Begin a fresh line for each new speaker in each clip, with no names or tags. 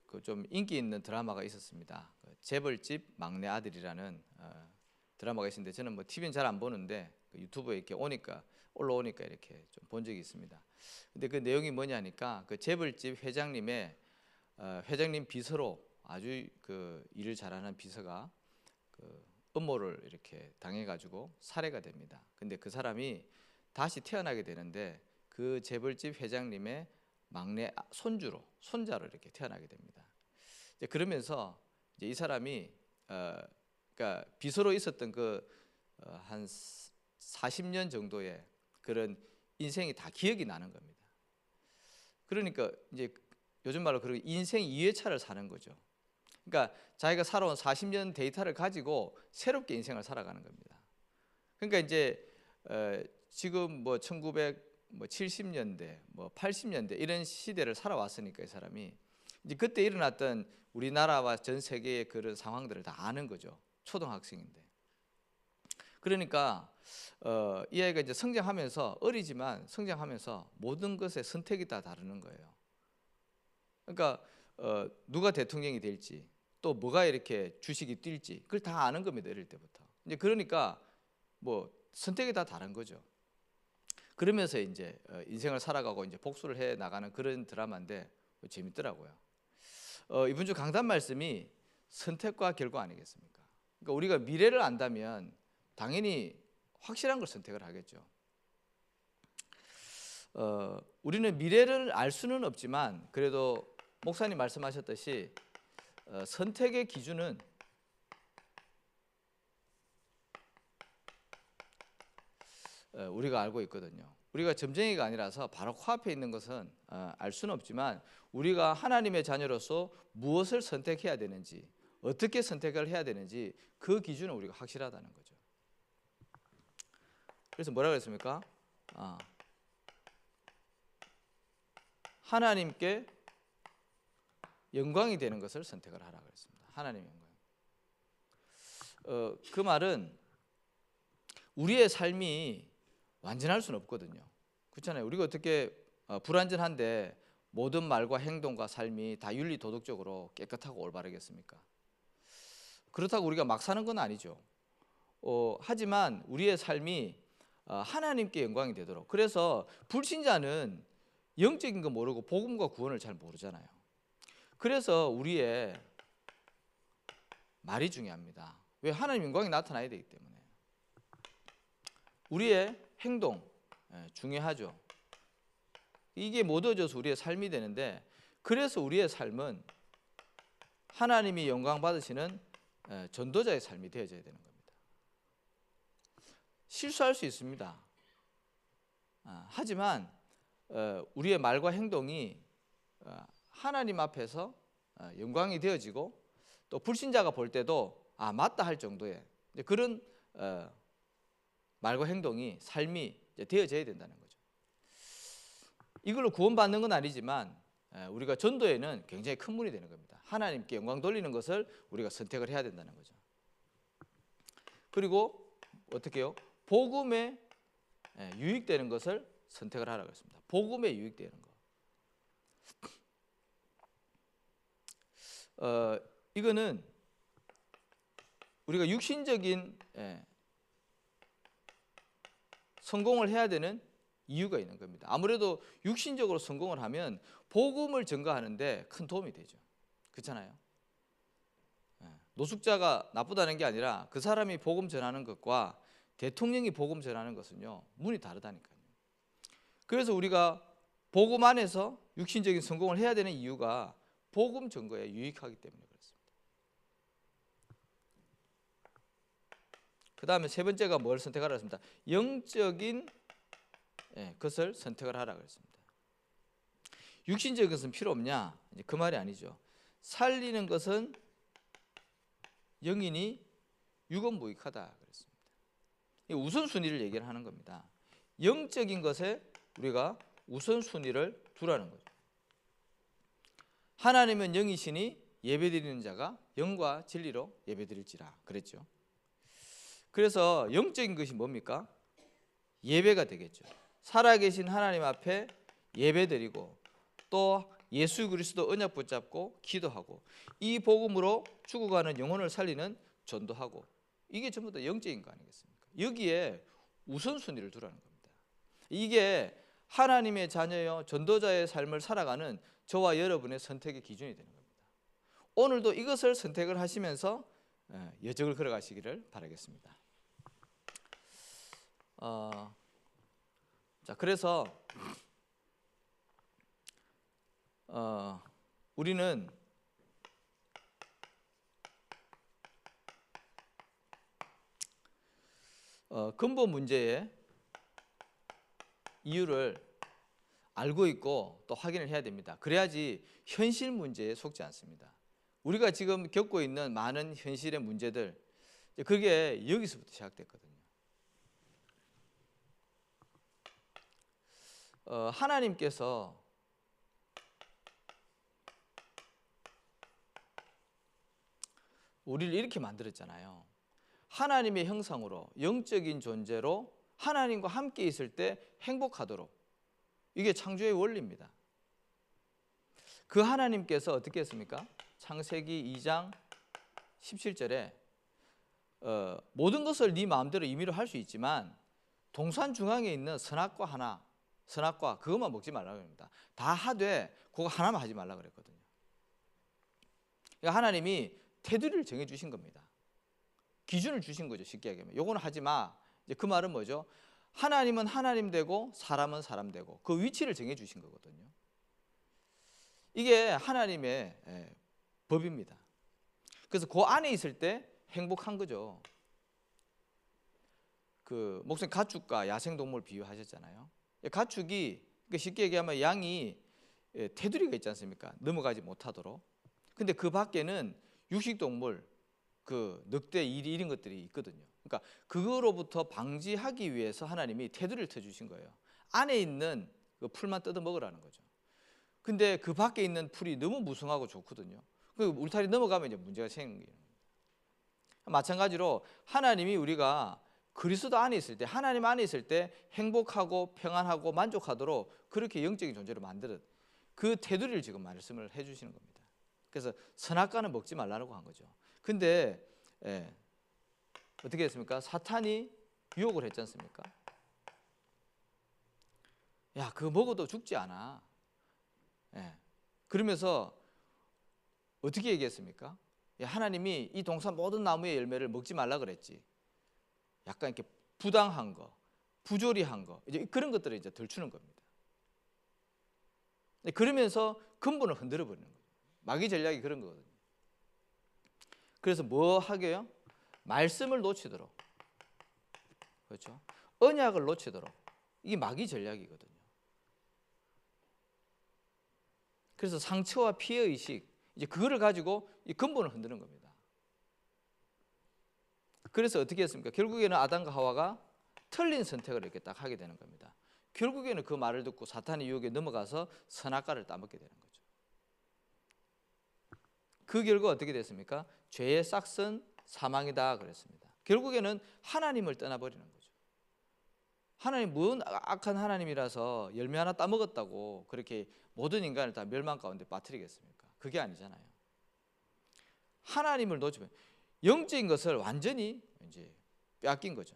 그 좀 인기 있는 드라마가 있었습니다. 재벌집 막내 아들이라는 드라마가 있었는데 저는 뭐 TV는 잘 안 보는데 유튜브에 이렇게 올라오니까 이렇게 좀 본 적이 있습니다. 근데 그 내용이 뭐냐니까 그 재벌집 회장님의 회장님 비서로 아주 그 일을 잘하는 비서가 그 음모를 이렇게 당해가지고 살해가 됩니다. 근데 그 사람이 다시 태어나게 되는데 그 재벌집 회장님의 막내 손자로 이렇게 태어나게 됩니다. 이제 그러면서 이제 이 사람이 그러니까 비서로 있었던 한 40년 정도의 그런 인생이 다 기억이 나는 겁니다. 그러니까 이제 요즘 말로 그런 인생 2회차를 사는 거죠. 그러니까 자기가 살아온 40년 데이터를 가지고 새롭게 인생을 살아가는 겁니다. 그러니까 이제 지금 뭐 1970년대, 뭐 80년대 이런 시대를 살아왔으니까 이 사람이 이제 그때 일어났던 우리나라와 전 세계의 그런 상황들을 다 아는 거죠. 초등학생인데. 그러니까 이 아이가 이제 성장하면서 어리지만 성장하면서 모든 것의 선택이 다 다르는 거예요. 그러니까 누가 대통령이 될지 또 뭐가 이렇게 주식이 뛸지 그걸 다 아는 겁니다. 어릴 때부터. 이제 그러니까 뭐 선택이 다 다른 거죠. 그러면서 이제 인생을 살아가고 이제 복수를 해 나가는 그런 드라마인데 재밌더라고요. 이번 주 강단 말씀이 선택과 결과 아니겠습니까? 그러니까 우리가 미래를 안다면 당연히 확실한 걸 선택을 하겠죠. 우리는 미래를 알 수는 없지만 그래도 목사님 말씀하셨듯이 선택의 기준은 우리가 알고 있거든요. 우리가 점쟁이가 아니라서 바로 코앞에 있는 것은 알 수는 없지만 우리가 하나님의 자녀로서 무엇을 선택해야 되는지 어떻게 선택을 해야 되는지 그 기준은 우리가 확실하다는 거죠. 그래서 뭐라고 했습니까? 하나님께 영광이 되는 것을 선택을 하라고 했습니다. 하나님 영광. 그 말은 우리의 삶이 완전할 수는 없거든요. 그렇잖아요. 우리가 어떻게 불완전한데 모든 말과 행동과 삶이 다 윤리 도덕적으로 깨끗하고 올바르겠습니까? 그렇다고 우리가 막 사는 건 아니죠. 하지만 우리의 삶이 하나님께 영광이 되도록. 그래서 불신자는 영적인 거 모르고 복음과 구원을 잘 모르잖아요. 그래서 우리의 말이 중요합니다. 왜? 하나님 영광이 나타나야 되기 때문에. 우리의 행동 중요하죠. 이게 모두져서 우리의 삶이 되는데 그래서 우리의 삶은 하나님이 영광 받으시는 전도자의 삶이 되어져야 되는 겁니다. 실수할 수 있습니다. 하지만 우리의 말과 행동이 하나님 앞에서 영광이 되어지고 또 불신자가 볼 때도 맞다 할 정도의 그런 말과 행동이 삶이 되어져야 된다는 거죠. 이걸로 구원받는 건 아니지만 우리가 전도에는 굉장히 큰 문이 되는 겁니다. 하나님께 영광 돌리는 것을 우리가 선택을 해야 된다는 거죠. 그리고 어떻게 해요? 복음에 유익되는 것을 선택을 하라고 했습니다. 복음에 유익되는 거. 이거는 우리가 육신적인 성공을 해야 되는 이유가 있는 겁니다. 아무래도 육신적으로 성공을 하면 복음을 전가하는데 큰 도움이 되죠. 그렇잖아요. 노숙자가 나쁘다는 게 아니라 그 사람이 복음 전하는 것과 대통령이 복음 전하는 것은요 문이 다르다니까요. 그래서 우리가 복음 안에서 육신적인 성공을 해야 되는 이유가 복음 전거에 유익하기 때문에 그렇습니다. 그 다음에 세 번째가 뭘 선택하라고 했습니다. 영적인 것을 선택을 하라고 했습니다. 육신적인 것은 필요 없냐? 그 말이 아니죠. 살리는 것은 영이니 유건무익하다 그랬습니다. 우선순위를 얘기를 하는 겁니다. 영적인 것에 우리가 우선순위를 두라는 거죠. 하나님은 영이시니 예배드리는 자가 영과 진리로 예배드릴지라 그랬죠. 그래서 영적인 것이 뭡니까? 예배가 되겠죠. 살아계신 하나님 앞에 예배드리고 또 예수 그리스도 언약 붙잡고 기도하고 이 복음으로 죽어가는 영혼을 살리는 전도하고 이게 전부 다 영적인 거 아니겠습니까? 여기에 우선순위를 두라는 겁니다. 이게 하나님의 자녀여 전도자의 삶을 살아가는 저와 여러분의 선택의 기준이 되는 겁니다. 오늘도 이것을 선택을 하시면서 여정을 걸어가시기를 바라겠습니다. 자, 그래서 우리는 근본 문제의 이유를 알고 있고 또 확인을 해야 됩니다. 그래야지 현실 문제에 속지 않습니다. 우리가 지금 겪고 있는 많은 현실의 문제들, 그게 여기서부터 시작됐거든요. 하나님께서 우리를 이렇게 만들었잖아요. 하나님의 형상으로 영적인 존재로 하나님과 함께 있을 때 행복하도록, 이게 창조의 원리입니다. 그 하나님께서 어떻게 했습니까? 창세기 2장 17절에 모든 것을 네 마음대로 임의로 할 수 있지만 동산 중앙에 있는 선악과 그것만 먹지 말라고 합니다. 다 하되 그거 하나만 하지 말라고 그랬거든요. 그러니까 하나님이 테두리를 정해 주신 겁니다. 기준을 주신 거죠. 쉽게 얘기하면 요거는 하지 마. 이제 그 말은 뭐죠? 하나님은 하나님 되고 사람은 사람 되고 그 위치를 정해 주신 거거든요. 이게 하나님의 법입니다. 그래서 그 안에 있을 때 행복한 거죠. 그 목사님 가축과 야생동물 비유하셨잖아요. 가축이 쉽게 얘기하면 양이 테두리가 있지 않습니까? 넘어가지 못하도록. 근데 그 밖에는 육식동물, 그 늑대, 이리 이런 것들이 있거든요. 그러니까 그거로부터 방지하기 위해서 하나님이 테두리를 쳐주신 거예요. 안에 있는 그 풀만 뜯어 먹으라는 거죠. 근데 그 밖에 있는 풀이 너무 무성하고 좋거든요. 그 울타리 넘어가면 이제 문제가 생기는 거예요. 마찬가지로 하나님이 우리가 그리스도 안에 있을 때, 하나님 안에 있을 때 행복하고 평안하고 만족하도록 그렇게 영적인 존재로 만드는 그 테두리를 지금 말씀을 해주시는 겁니다. 그래서 선악과는 먹지 말라고 한 거죠. 근데 어떻게 했습니까? 사탄이 유혹을 했지 않습니까? 야, 그거 먹어도 죽지 않아. 그러면서 어떻게 얘기했습니까? 야, 하나님이 이 동산 모든 나무의 열매를 먹지 말라 그랬지. 약간 이렇게 부당한 거, 부조리한 거, 이제 그런 것들을 이제 덜추는 겁니다. 그러면서 근본을 흔들어 버리는 거예요. 마귀 전략이 그런 거거든요. 그래서 뭐 하게요? 말씀을 놓치도록, 그렇죠? 언약을 놓치도록. 이게 마귀 전략이거든요. 그래서 상처와 피해 의식, 이제 그거를 가지고 이 근본을 흔드는 겁니다. 그래서 어떻게 했습니까? 결국에는 아담과 하와가 틀린 선택을 이렇게 딱 하게 되는 겁니다. 결국에는 그 말을 듣고 사탄의 유혹에 넘어가서 선악과를 따먹게 되는 거죠. 그 결과 어떻게 됐습니까? 죄의 싹은 사망이다 그랬습니다. 결국에는 하나님을 떠나버리는 거죠. 하나님, 뭔 악한 하나님이라서 열매 하나 따먹었다고 그렇게 모든 인간을 다 멸망 가운데 빠뜨리겠습니까? 그게 아니잖아요. 하나님을 놓치면 영적인 것을 완전히 이제 빼앗긴 거죠.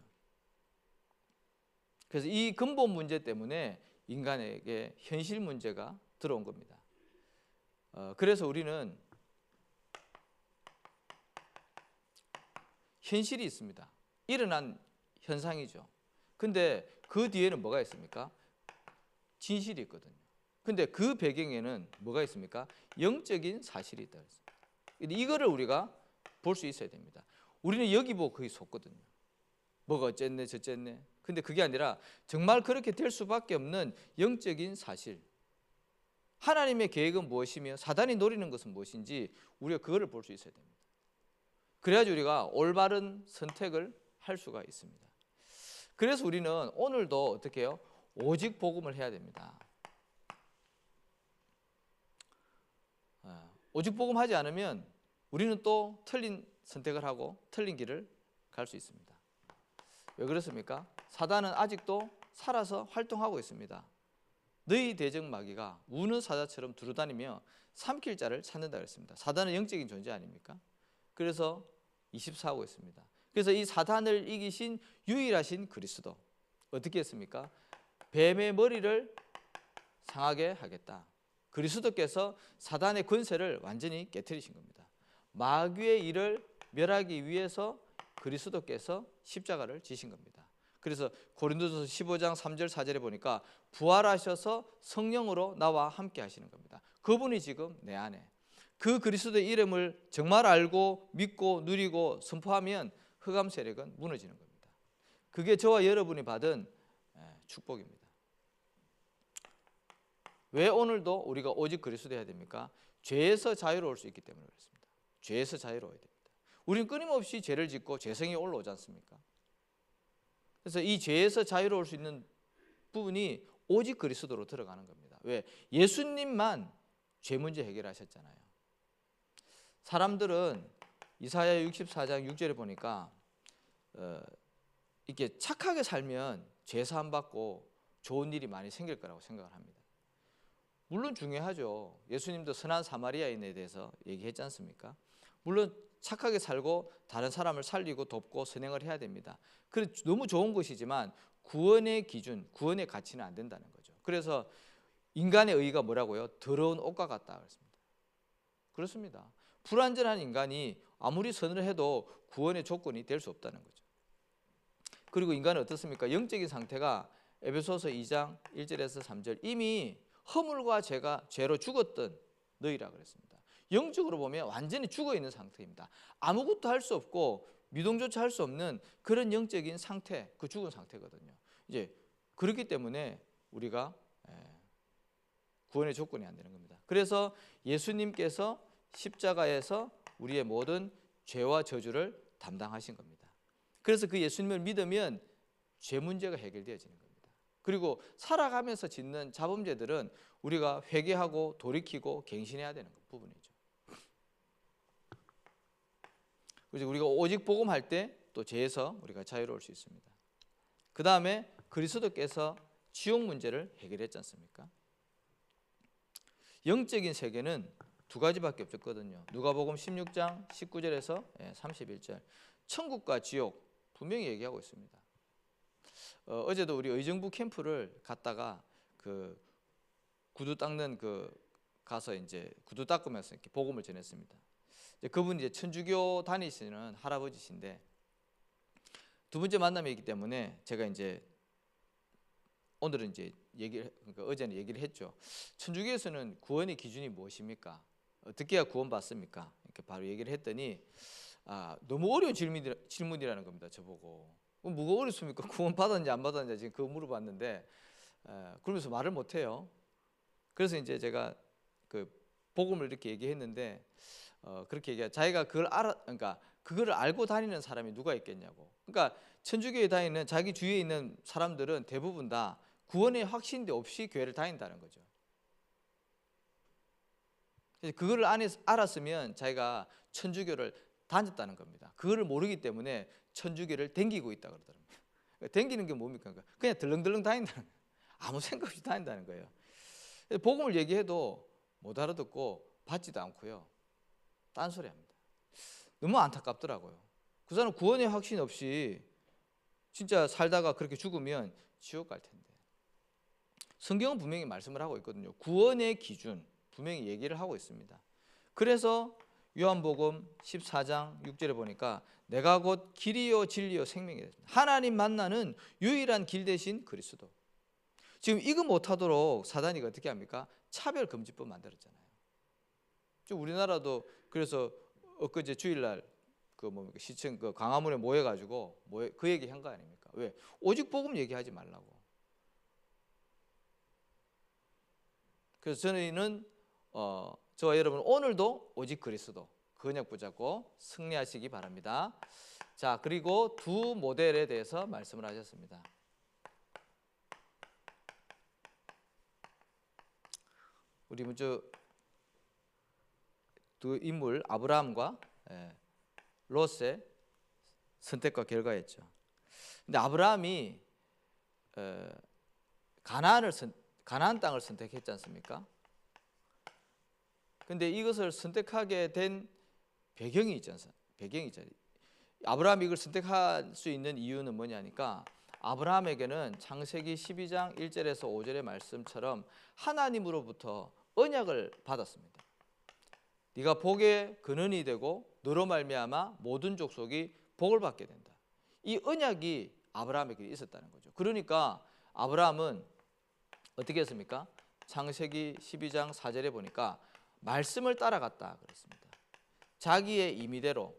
그래서 이 근본 문제 때문에 인간에게 현실 문제가 들어온 겁니다. 그래서 우리는 현실이 있습니다. 일어난 현상이죠. 근데 그 뒤에는 뭐가 있습니까? 진실이 있거든요. 근데 그 배경에는 뭐가 있습니까? 영적인 사실이 있다. 이거를 우리가 볼 수 있어야 됩니다. 우리는 여기 보고 거기 속거든요. 뭐가 어쨌네 저쨌네. 근데 그게 아니라 정말 그렇게 될 수밖에 없는 영적인 사실. 하나님의 계획은 무엇이며 사단이 노리는 것은 무엇인지 우리가 그거를 볼 수 있어야 됩니다. 그래야지 우리가 올바른 선택을 할 수가 있습니다. 그래서 우리는 오늘도 어떻게 해요? 오직 복음을 해야 됩니다. 오직 복음 하지 않으면 우리는 또 틀린 선택을 하고 틀린 길을 갈 수 있습니다. 왜 그렇습니까? 사단은 아직도 살아서 활동하고 있습니다. 너희 대적 마귀가 우는 사자처럼 두루다니며 삼킬 자를 찾는다 그랬습니다. 사단은 영적인 존재 아닙니까? 그래서 24하고 있습니다. 그래서 이 사단을 이기신 유일하신 그리스도 어떻게 했습니까? 뱀의 머리를 상하게 하겠다. 그리스도께서 사단의 권세를 완전히 깨뜨리신 겁니다. 마귀의 일을 멸하기 위해서 그리스도께서 십자가를 지신 겁니다. 그래서 고린도전서 15장 3절 4절에 보니까 부활하셔서 성령으로 나와 함께 하시는 겁니다. 그분이 지금 내 안에, 그 그리스도의 이름을 정말 알고 믿고 누리고 선포하면 흑암 세력은 무너지는 겁니다. 그게 저와 여러분이 받은 축복입니다. 왜 오늘도 우리가 오직 그리스도 해야 됩니까? 죄에서 자유로울 수 있기 때문에 그렇습니다. 죄에서 자유로워야 됩니다. 우리는 끊임없이 죄를 짓고 죄성이 올라오지 않습니까? 그래서 이 죄에서 자유로울 수 있는 부분이 오직 그리스도로 들어가는 겁니다. 왜? 예수님만 죄 문제 해결하셨잖아요. 사람들은 이사야 64장 6절에 보니까 이렇게 착하게 살면 죄 사함 받고 좋은 일이 많이 생길 거라고 생각을 합니다. 물론 중요하죠. 예수님도 선한 사마리아인에 대해서 얘기했지 않습니까? 물론 착하게 살고 다른 사람을 살리고 돕고 선행을 해야 됩니다. 그래 너무 좋은 것이지만 구원의 기준, 구원의 가치는 안 된다는 거죠. 그래서 인간의 의가 뭐라고요? 더러운 옷과 같다 그랬습니다. 그렇습니다. 불완전한 인간이 아무리 선을 해도 구원의 조건이 될 수 없다는 거죠. 그리고 인간은 어떻습니까? 영적인 상태가 에베소서 2장 1절에서 3절 이미 허물과 죄로 죽었던 너희라 그랬습니다. 영적으로 보면 완전히 죽어있는 상태입니다. 아무것도 할 수 없고 미동조차 할 수 없는 그런 영적인 상태, 그 죽은 상태거든요. 이제 그렇기 때문에 우리가 구원의 조건이 안 되는 겁니다. 그래서 예수님께서 십자가에서 우리의 모든 죄와 저주를 담당하신 겁니다. 그래서 그 예수님을 믿으면 죄 문제가 해결되어지는 겁니다. 그리고 살아가면서 짓는 자범죄들은 우리가 회개하고 돌이키고 갱신해야 되는 부분이죠. 그래서 우리가 오직 복음할 때 또 죄에서 우리가 자유로울 수 있습니다. 그 다음에 그리스도께서 지옥 문제를 해결했지 않습니까? 영적인 세계는 두 가지밖에 없었거든요. 누가복음 16장 19절에서 31절 천국과 지옥 분명히 얘기하고 있습니다. 어제도 우리 의정부 캠프를 갔다가 그 구두 닦는 가서 이제 구두 닦으면서 이렇게 복음을 전했습니다. 그분이 이제 천주교 다니시는 할아버지신데 두 번째 만남이기 때문에 제가 이제 오늘은 이제 그러니까 어제는 얘기를 했죠. 천주교에서는 구원의 기준이 무엇입니까? 어떻게 해야 구원 받습니까? 이렇게 바로 얘기를 했더니 너무 어려운 질문이라는 겁니다. 저보고 뭐가 어렵습니까? 구원 받았는지 안 받았는지 지금 그거 물어봤는데 그러면서 말을 못해요. 그래서 이제 제가 그 복음을 이렇게 얘기했는데 그렇게 얘기해 자기가 그러니까 그거를 알고 다니는 사람이 누가 있겠냐고. 그러니까 천주교에 다니는 자기 주위에 있는 사람들은 대부분 다 구원의 확신도 없이 교회를 다닌다는 거죠. 그거를 알았으면 자기가 천주교를 다녔다는 겁니다. 그거를 모르기 때문에 천주교를 댕기고 있다 그러더라고요. 댕기는 게 뭡니까? 그냥 덜렁덜렁 다닌다는 거예요. 아무 생각 없이 다닌다는 거예요. 복음을 얘기해도 못 알아듣고 받지도 않고요. 딴소리 합니다. 너무 안타깝더라고요. 그 사람 구원의 확신 없이 진짜 살다가 그렇게 죽으면 지옥 갈 텐데. 성경은 분명히 말씀을 하고 있거든요. 구원의 기준 분명히 얘기를 하고 있습니다. 그래서 요한복음 14장 6절에 보니까 내가 곧 길이요 진리요 생명이다. 하나님 만나는 유일한 길 대신 그리스도. 지금 이거 못하도록 사단이 어떻게 합니까? 차별금지법 만들었잖아요. 지금 우리나라도 그래서 엊그제 주일날 시청 광화문에 모여가지고 그 얘기 한 거 아닙니까? 왜? 오직 복음 얘기하지 말라고. 그래서 저희는 저와 여러분 오늘도 오직 그리스도 그 언약 붙잡고 승리하시기 바랍니다. 자, 그리고 두 모델에 대해서 말씀을 하셨습니다. 우리 먼저 두 인물 아브라함과 롯의 선택과 결과였죠. 근데 아브라함이 가나안을 가나안 땅을 선택했지 않습니까? 근데 이것을 선택하게 된 배경이 있지 않습니까? 배경이 있잖아요. 아브라함이 이걸 선택할 수 있는 이유는 뭐냐니까, 아브라함에게는 창세기 12장 1절에서 5절의 말씀처럼 하나님으로부터 언약을 받았습니다. 네가 복의 근원이 되고 너로 말미암아 모든 족속이 복을 받게 된다. 이 언약이 아브라함에게 있었다는 거죠. 그러니까 아브라함은 어떻게 했습니까? 창세기 12장 4절에 보니까 말씀을 따라갔다 그랬습니다. 자기의 임의대로,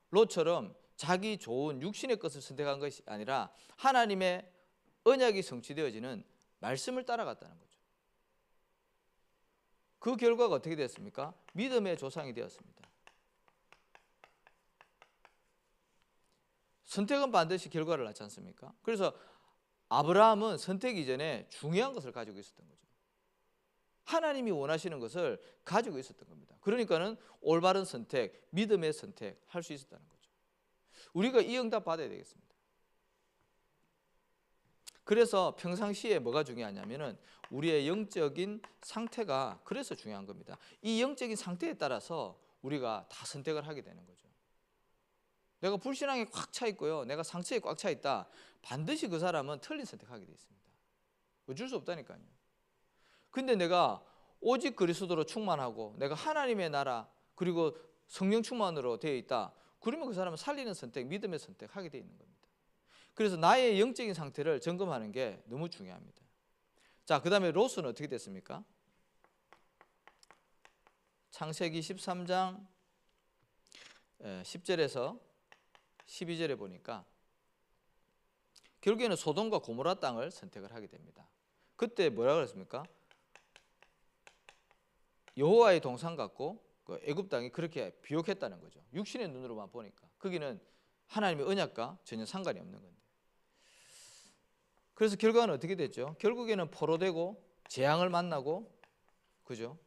롯처럼 자기 좋은 육신의 것을 선택한 것이 아니라 하나님의 언약이 성취되어지는 말씀을 따라갔다는 거죠. 그 결과가 어떻게 됐습니까? 믿음의 조상이 되었습니다. 선택은 반드시 결과를 낳지 않습니까? 그래서 아브라함은 선택 이전에 중요한 것을 가지고 있었던 거죠. 하나님이 원하시는 것을 가지고 있었던 겁니다. 그러니까는 올바른 선택, 믿음의 선택 할 수 있었다는 거죠. 우리가 이 응답 받아야 되겠습니다. 그래서 평상시에 뭐가 중요하냐면은 우리의 영적인 상태가 그래서 중요한 겁니다. 이 영적인 상태에 따라서 우리가 다 선택을 하게 되는 거죠. 내가 불신앙에 꽉 차 있고요, 내가 상처에 꽉 차 있다, 반드시 그 사람은 틀린 선택하게 돼 있습니다. 어쩔 수 없다니까요. 근데 내가 오직 그리스도로 충만하고 내가 하나님의 나라 그리고 성령 충만으로 되어 있다, 그러면 그 사람은 살리는 선택, 믿음의 선택하게 되어 있는 겁니다. 그래서 나의 영적인 상태를 점검하는 게 너무 중요합니다. 자, 그 다음에 롯은 어떻게 됐습니까? 창세기 13장 10절에서 12절에 보니까 결국에는 소돔과 고모라 땅을 선택을 하게 됩니다. 그때 뭐라고 그랬습니까? 여호와의 동산 같고 그 애굽 땅이 그렇게 비옥했다는 거죠. 육신의 눈으로만 보니까 거기는 하나님의 언약과 전혀 상관이 없는 건데. 그래서 결과는 어떻게 됐죠? 결국에는 포로되고 재앙을 만나고, 그죠?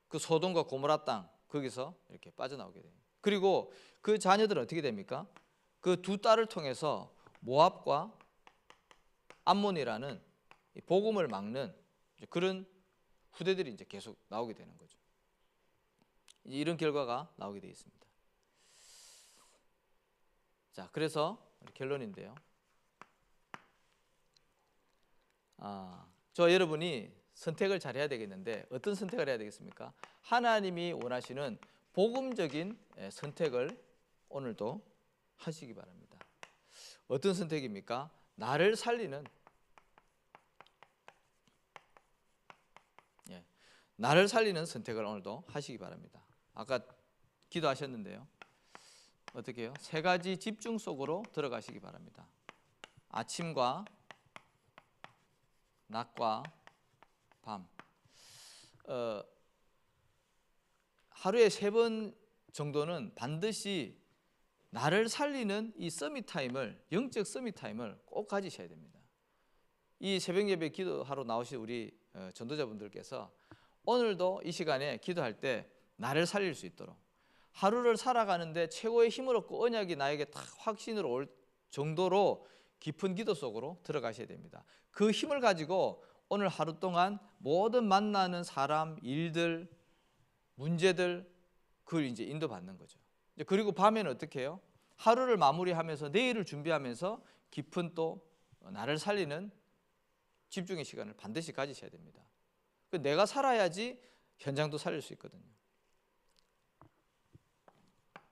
그 소돔과 고모라 땅 거기서 이렇게 빠져나오게 돼요. 그리고 그 자녀들은 어떻게 됩니까? 그 두 딸을 통해서 모압과 암몬이라는 복음을 막는 그런 후대들이 이제 계속 나오게 되는 거죠. 이런 결과가 나오게 되어 있습니다. 자, 그래서 결론인데요. 저 여러분이 선택을 잘 해야 되겠는데 어떤 선택을 해야 되겠습니까? 하나님이 원하시는 복음적인 선택을 오늘도 하시기 바랍니다. 어떤 선택입니까? 나를 살리는, 나를 살리는 선택을 오늘도 하시기 바랍니다. 아까 기도하셨는데요. 어떻게 해요? 세 가지 집중 속으로 들어가시기 바랍니다. 아침과 낮과 밤. 하루에 3번 정도는 반드시 나를 살리는 이 서밋 타임을, 영적 서밋 타임을 꼭 가지셔야 됩니다. 이 새벽 예배 기도하러 나오신 우리 전도자분들께서 오늘도 이 시간에 기도할 때 나를 살릴 수 있도록, 하루를 살아가는데 최고의 힘을 얻고 언약이 나에게 딱 확신으로 올 정도로 깊은 기도 속으로 들어가셔야 됩니다. 그 힘을 가지고 오늘 하루 동안 모든 만나는 사람, 일들, 문제들 그걸 이제 인도받는 거죠. 그리고 밤에는 어떻게 해요? 하루를 마무리하면서 내일을 준비하면서 깊은 또 나를 살리는 집중의 시간을 반드시 가지셔야 됩니다. 내가 살아야지 현장도 살릴 수 있거든요.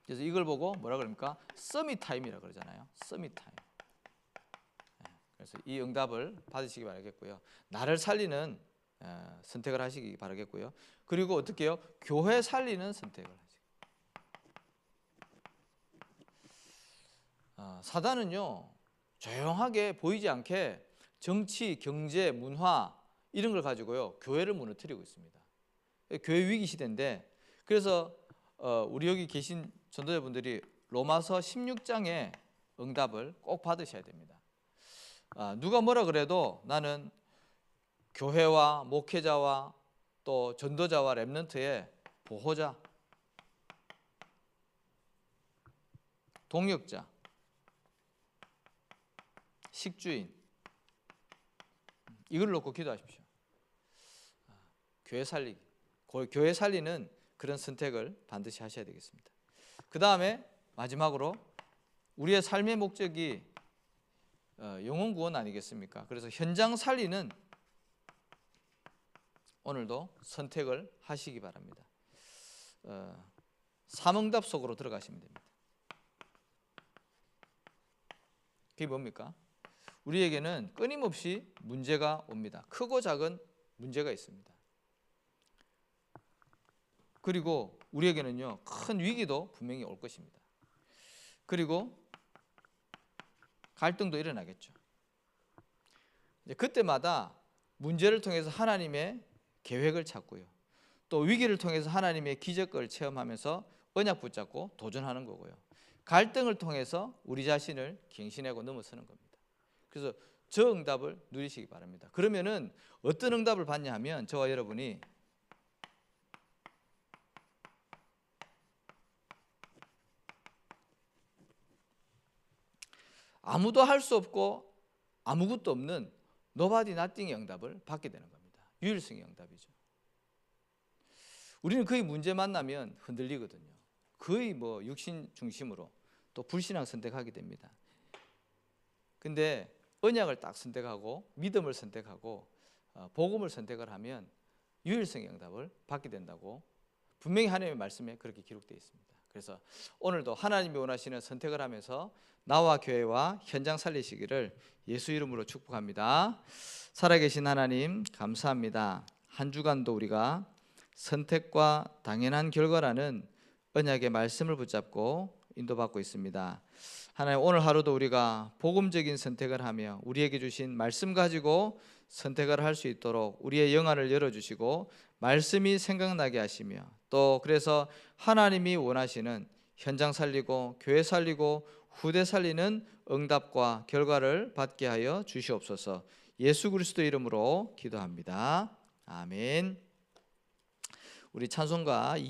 그래서 이걸 보고 뭐라 그럽니까? 서밋 타임이라고 그러잖아요. 서밋 타임. 그래서 이 응답을 받으시기 바라겠고요. 나를 살리는 선택을 하시기 바라겠고요. 그리고 어떻게 해요? 교회 살리는 선택을 하시기. 사단은요, 조용하게 보이지 않게 정치, 경제, 문화 이런 걸 가지고요 교회를 무너뜨리고 있습니다. 교회 위기 시대인데, 그래서 우리 여기 계신 전도자분들이 로마서 16장의 응답을 꼭 받으셔야 됩니다. 누가 뭐라 그래도 나는 교회와 목회자와 또 전도자와 렘넌트의 보호자, 동역자, 식주인, 이걸 놓고 기도하십시오. 교회 살리기. 교회 살리는 그런 선택을 반드시 하셔야 되겠습니다. 그 다음에 마지막으로 우리의 삶의 목적이 영혼 구원 아니겠습니까? 그래서 현장 살리는 오늘도 선택을 하시기 바랍니다. 삼응답 속으로 들어가시면 됩니다. 그게 뭡니까? 우리에게는 끊임없이 문제가 옵니다. 크고 작은 문제가 있습니다. 그리고 우리에게는요, 큰 위기도 분명히 올 것입니다. 그리고 갈등도 일어나겠죠. 이제 그때마다 문제를 통해서 하나님의 계획을 찾고요, 또 위기를 통해서 하나님의 기적을 체험하면서 언약 붙잡고 도전하는 거고요, 갈등을 통해서 우리 자신을 갱신하고 넘어서는 겁니다. 그래서 저 응답을 누리시기 바랍니다. 그러면은 어떤 응답을 받냐 하면 저와 여러분이 아무도 할 수 없고 아무것도 없는 nobody nothing의 응답을 받게 되는 겁니다. 유일성의 응답이죠. 우리는 거의 문제 만나면 흔들리거든요. 거의 육신 중심으로 또 불신앙 선택하게 됩니다. 근데 언약을 딱 선택하고 믿음을 선택하고 복음을 선택을 하면 유일성의 응답을 받게 된다고 분명히 하나님의 말씀에 그렇게 기록되어 있습니다. 그래서 오늘도 하나님이 원하시는 선택을 하면서 나와 교회와 현장 살리시기를 예수 이름으로 축복합니다. 살아계신 하나님 감사합니다. 한 주간도 우리가 선택과 당연한 결과라는 언약의 말씀을 붙잡고 인도받고 있습니다. 하나님, 오늘 하루도 우리가 복음적인 선택을 하며 우리에게 주신 말씀 가지고 선택을 할 수 있도록 우리의 영안을 열어주시고 말씀이 생각나게 하시며, 또 그래서 하나님이 원하시는 현장 살리고 교회 살리고 후대 살리는 응답과 결과를 받게 하여 주시옵소서. 예수 그리스도 이름으로 기도합니다. 아멘. 우리 찬송가